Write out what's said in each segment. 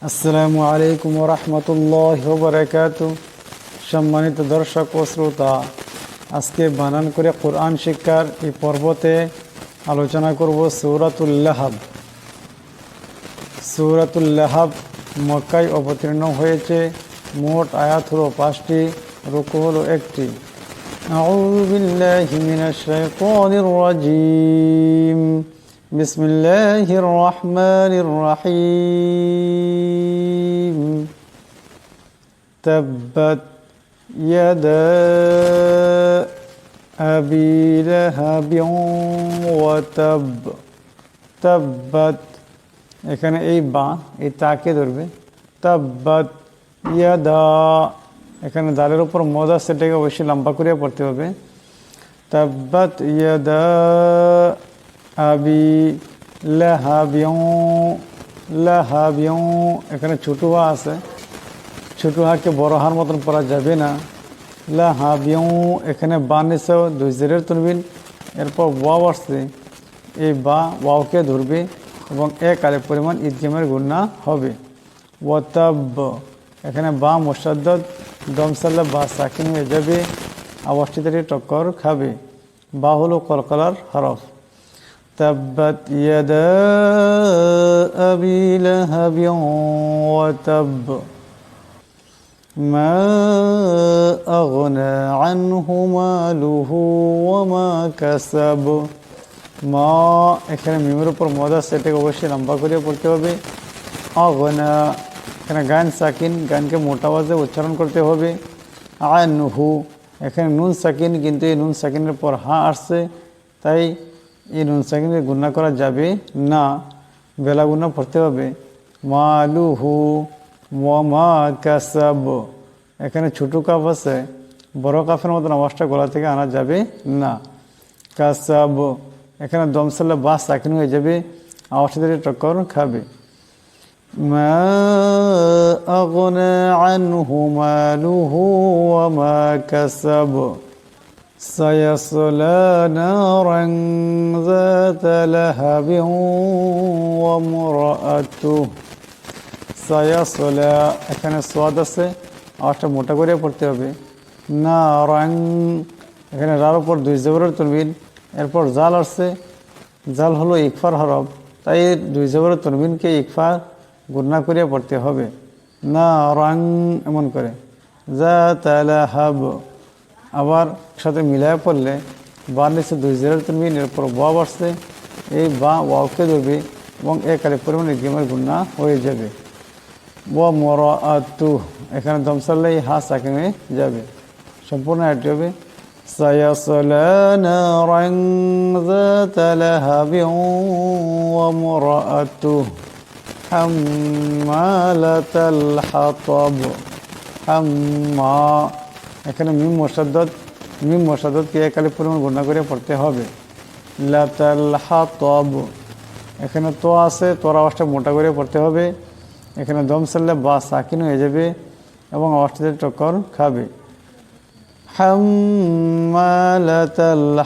আসসালামু আলাইকুম ওয়া রাহমাতুল্লাহি ওয়া বারাকাতুহু। সম্মানিত দর্শক ও শ্রোতা, আজকে বানান করে কোরআন শিক্ষার এই পর্বতে আলোচনা করব সূরাতুল লাহাব। সূরাতুল লাহাব মক্কায় অবতীর্ণ হয়েছে। মোট আয়াত হলো 5টি, রুকু হলো 1টি। আউযু বিল্লাহি মিনাশ শাইতানির রাজীম। বিসমিল্লাহির রহমানির রহিম। তাব্বাত ইয়াদা আবি লাহাবিন ওয়া তাব। তাব্বাত, এখানে এই বা এই তাকে ধরবে। তাব্বাত ইয়াদা, এখানে দালের উপর মজা, সেটাকে অবশ্যই লম্বা করে পড়তে হবে। তাব্বাত ইয়াদা আবি লাহাবিন। লাহাবিন, এখানে ছোট হা আছে, ছোট হাকে বড় হার মতন পড়া যাবে না। লাহাবিন, এখানে বা নিচেও 2 জেরের তুলবিন, এরপর ওয়াও আসছে, এই বা ওয়াওকে ধরবে এবং এক আলিফ পরিমাণ ইদগামের গুণা হবে। ওয়াতাব, এখানে বা মুশাদ্দাদ, দমসাল্লা বা সাকিন হয়ে যাবে, আওয়াজটিতে টক্কর খাবে। বা হলো কলকলার হরফ। তাব্বাত ইয়াদা আবি লাহাবিন ওয়া তাব মা আগনা আনহু মালুহু ওয়া মা কাসাব। মা, এখানে মিমের উপর মজা, সেটাকে অবশ্যই লম্বা করে পড়তে হবে। আগনা, এখানে গান সাকিন, গানকে মোটা আওয়াজে উচ্চারণ করতে হবে। আনহু, এখানে নুন সাকিন, কিন্তু এই নুন সাকিনের পর হা আসছে, তাই এই নুন সাকিনকে গুণা করা যাবে না, বেলা গুণা পড়তে হবে। মালুহু ওয়া মা কাসাব, এখানে ছোটো কাপ আছে, বড় কাফের মতন আওয়াজটা গলা থেকে আনা যাবে না। কাসাব, এখানে দমসাল্লা বা সাকিন হয়ে যাবে, আওয়াজটা টক্কর খাবে। মা আগনা আনহু মালুহু ওয়া মা কাসাব সায়াসলা নারান যাতা লাহাবিন ওয়া ইমরাআতুহু। সায়াসলা, এখানে সোয়াদ আছে, আওয়াজটা মোটা করে পড়তে হবে। নারান, এখানে রার উপর 2 জবরের তুলবিন, এরপর জাল আসছে, জাল হলো ইকফার হরফ, তাই 2 জবরের তুলবিনকে ইকফা গুণা করে পড়তে হবে। নারান, এমন করে। যাতা লাহাব, আবার সাথে মিলায় পড়লে বা নিচে 2 জেরের তুলবিন, এরপর ওয়াও আসছে, এই বা ওয়াওকে ধরবে এবং এক আলিফ পরিমাণ ইদগামের গুণা হয়ে যাবে। ওয়া ইমরাআতুহু, এখানে দমসাল্লা এই হা সাকিন হয়ে যাবে। সম্পূর্ণ আয়াতটি হবে সায়াসলা নারান যাতা লাহাবিন ওয়া ইমরাআতুহু হাম্মালাতাল হাতাব। হাম্মা, এখানে মিম মুশাদ্দাদকে এক আলিফ পরিমাণ গুণা করে পড়তে হবে। লাতাল হাতাব, এখানে তো আছে, তোর আওয়াজটা মোটা করে পড়তে হবে। এখানে দমসাল্লা বা সাকিন হয়ে যাবে এবং আওয়াজটাতে টক্কর খাবে। হাম্মালাতাল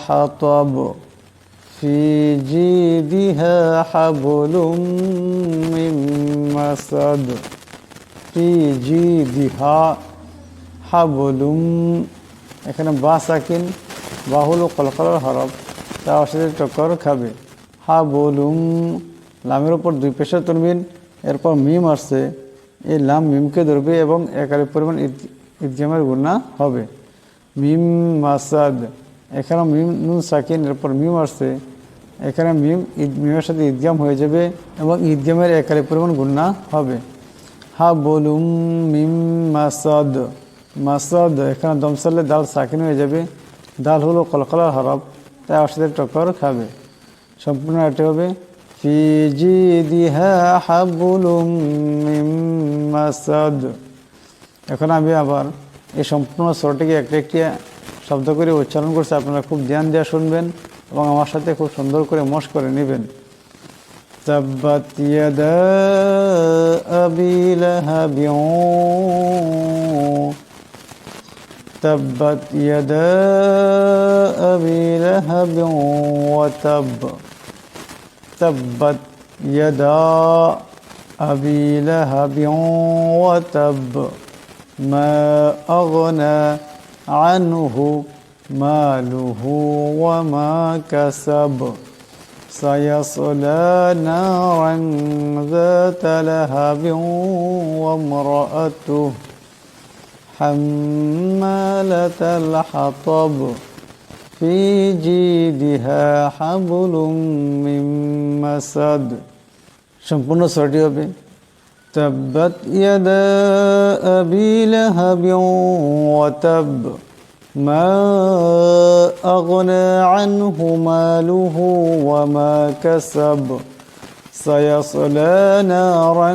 হাতাব ফি জিদিহা হাবলুম মিন মাসাদ। ফি জিদিহা হাবলুম, এখানে বা সাকিন, বা হলো কলকলার হরফ, তা আওয়াজটাতে টক্কর খাবে। হাবলুম, লামের উপর 2 পেশা তুলবিন, এরপর মিম আসছে, এই লাম মিমকে ধরবে এবং এক আলিফ পরিমাণ ইদগামের গুণা হবে। মিম মাসাদ, এখানে মিম নুন সাকিন, এরপর মিম আসছে, এখানে মিমের সাথে ইদগাম হয়ে যাবে এবং ইদগামের এক আলিফ পরিমাণ গুণা হবে। হাবলুম মিম মাসাদ। মাসাদ, এখানে দমসাল্লে দাল সাকিন হয়ে যাবে, দাল হলো কলকলার হরফ, তাই ওর সাথে টক্কর খাবে। সম্পূর্ণ এটি হবে ফি জিদিহা হাবলুম মিন মাসাদ। এখন আমি আবার এই সম্পূর্ণ সূরাটিকে একটা একটি শব্দ করে উচ্চারণ করছি, আপনারা খুব ধ্যান দিয়ে শুনবেন এবং আমার সাথে খুব সুন্দর করে মশ করে নেবেন। তাব্বাত ইয়াদা আবি লাহাবিন। তাব্বাত ইয়াদা আবি লাহাবিন ওয়া তাব। তাব্বাত ইয়াদা, أبي لهب وتب ما أغنى عنه ماله وما كسب سيصلى نارا ذات لهب وامرأته حمالة الحطب في جيدها حبل من مسد সম্পূর্ণ সূরাটি হবে تبت يدا أبي لهب وتب ما أغنى عنه ماله وما كسب سيصلى نارا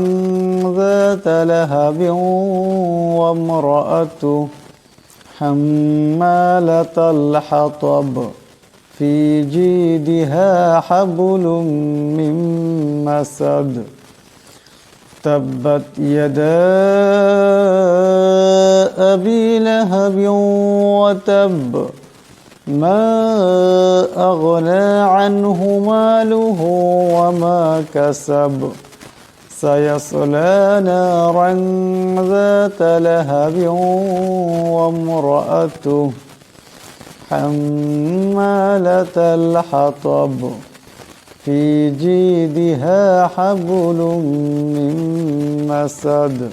ذات لهب وامرأته حمالة الحطب في جيدها حبل من مسد تبت يدا أبي لهب وتب ما أغنى عنه ماله وما كسب سيصلى نارا ذات لهب وامرأته حمالة الحطب في جيدها حبل من مسد